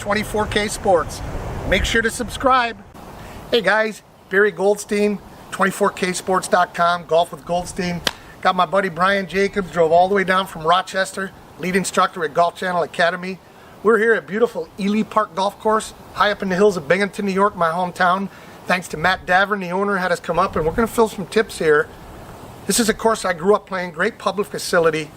24K Sports. Make sure to subscribe. Hey guys, Barry Goldstein, 24ksports.com, Golf with Goldstein. Got my buddy Brian Jacobs, drove all the way down from Rochester, lead instructor at Golf Channel Academy. We're here at beautiful Ely Park Golf Course, high up in the hills of Binghamton, New York, my hometown. Thanks to Matt Davern, the owner, had us come up, and we're going to fill some tips here. This is a course I grew up playing, great public facility,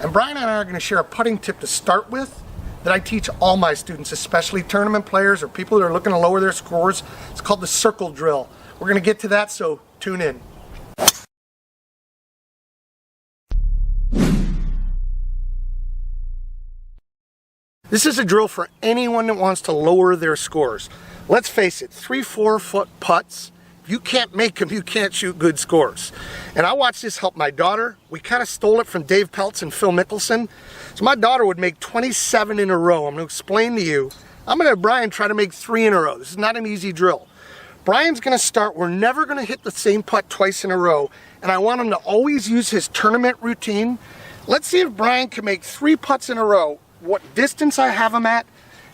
and Brian and I are going to share a putting tip to start with that I teach all my students, especially tournament players or people that are looking to lower their scores. It's called the circle drill. We're going to get to that, so tune in. This is a drill for anyone that wants to lower their scores. Let's face it, 3-4 foot putts, if you can't make them, you can't shoot good scores. And I watched this help my daughter. We kind of stole it from Dave Peltz and Phil Mickelson. So my daughter would make 27 in a row. I'm going to explain to you. I'm going to have Brian try to make 3 in a row. This is not an easy drill. Brian's going to start. We're never going to hit the same putt twice in a row. And I want him to always use his tournament routine. Let's see if Brian can make 3 putts in a row. What distance I have him at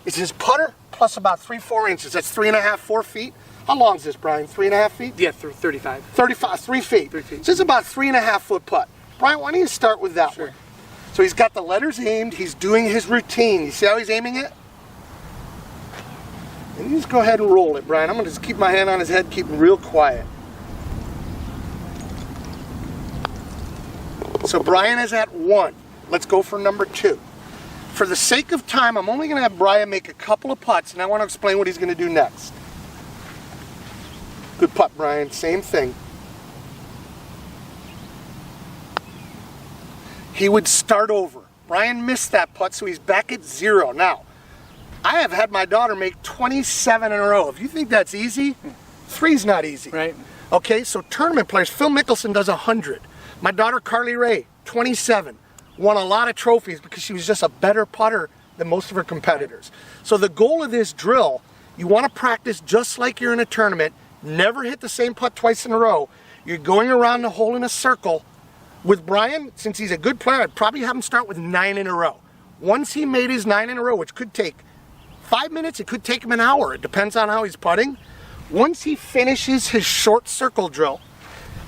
is his putter plus about 3-4 inches. That's 3.5, 4 feet. How long is this, Brian? 3.5 feet? Yeah, 35. 35, 3 feet. 3 feet. So this is about 3.5 foot putt. Brian, why don't you start with that one? So he's got the letters aimed. He's doing his routine. You see how he's aiming it? And you just go ahead and roll it, Brian. I'm going to just keep my hand on his head, keep him real quiet. So Brian is at 1. Let's go for number 2. For the sake of time, I'm only going to have Brian make a couple of putts, and I want to explain what he's going to do next. Good putt, Brian. Same thing. He would start over. Brian missed that putt, so he's back at 0. Now, I have had my daughter make 27 in a row. If you think that's easy, 3's not easy. Right. Okay, so tournament players, Phil Mickelson does 100. My daughter, Carly Ray, 27. Won a lot of trophies because she was just a better putter than most of her competitors. So the goal of this drill, you want to practice just like you're in a tournament. Never hit the same putt twice in a row. You're going around the hole in a circle. With Brian, since he's a good player, I'd probably have him start with 9 in a row. Once he made his 9 in a row, which could take 5 minutes, it could take him an hour. It depends on how he's putting. Once he finishes his short circle drill,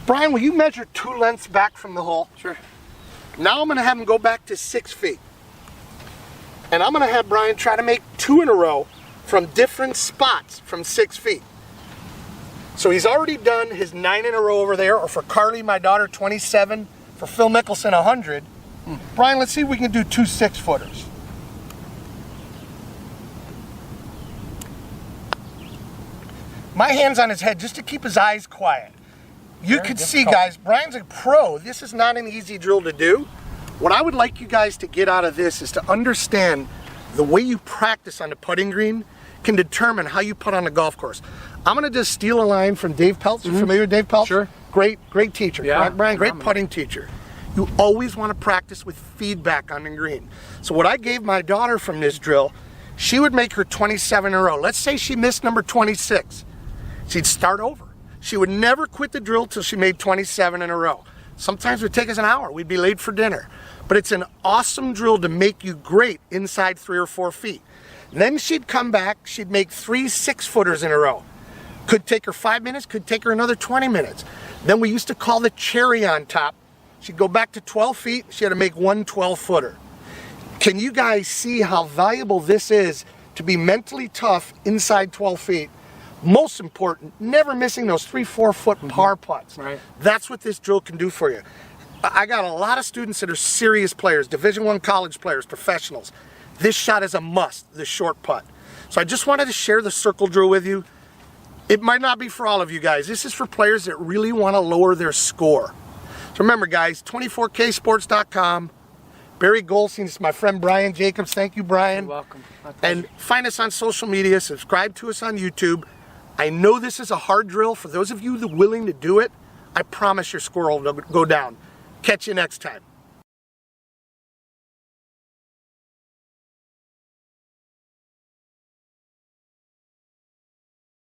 Brian, will you measure 2 lengths back from the hole? Sure. Now I'm going to have him go back to 6 feet. And I'm going to have Brian try to make 2 in a row from different spots from 6 feet. So he's already done his 9 in a row over there, or for Carly, my daughter, 27. For Phil Mickelson, 100. Brian, let's see if we can do 2 6-footers. My hand's on his head just to keep his eyes quiet. You can see, guys, Brian's a pro. This is not an easy drill to do. What I would like you guys to get out of this is to understand the way you practice on the putting green can determine how you putt on the golf course. I'm going to just steal a line from Dave Peltz. You familiar with Dave Peltz? Sure. Great teacher. Yeah. Brian, great putting teacher. You always want to practice with feedback on the green. So what I gave my daughter from this drill, she would make her 27 in a row. Let's say she missed number 26. She'd start over. She would never quit the drill till she made 27 in a row. Sometimes it would take us an hour. We'd be late for dinner. But it's an awesome drill to make you great inside 3 or 4 feet. Then she'd come back, she'd make 3 6-footers in a row. Could take her 5 minutes, could take her another 20 minutes. Then we used to call the cherry on top. She'd go back to 12 feet, she had to make 1 12-footer. Can you guys see how valuable this is to be mentally tough inside 12 feet? Most important, never missing those 3-4 foot par putts. Right. That's what this drill can do for you. I got a lot of students that are serious players, Division I college players, professionals. This shot is a must, the short putt. So I just wanted to share the circle drill with you. It might not be for all of you guys. This is for players that really want to lower their score. So remember, guys, 24ksports.com. Barry Goldstein, this is my friend Brian Jacobs. Thank you, Brian. You're welcome. And find us on social media. Subscribe to us on YouTube. I know this is a hard drill. For those of you that are willing to do it, I promise your score will go down. Catch you next time.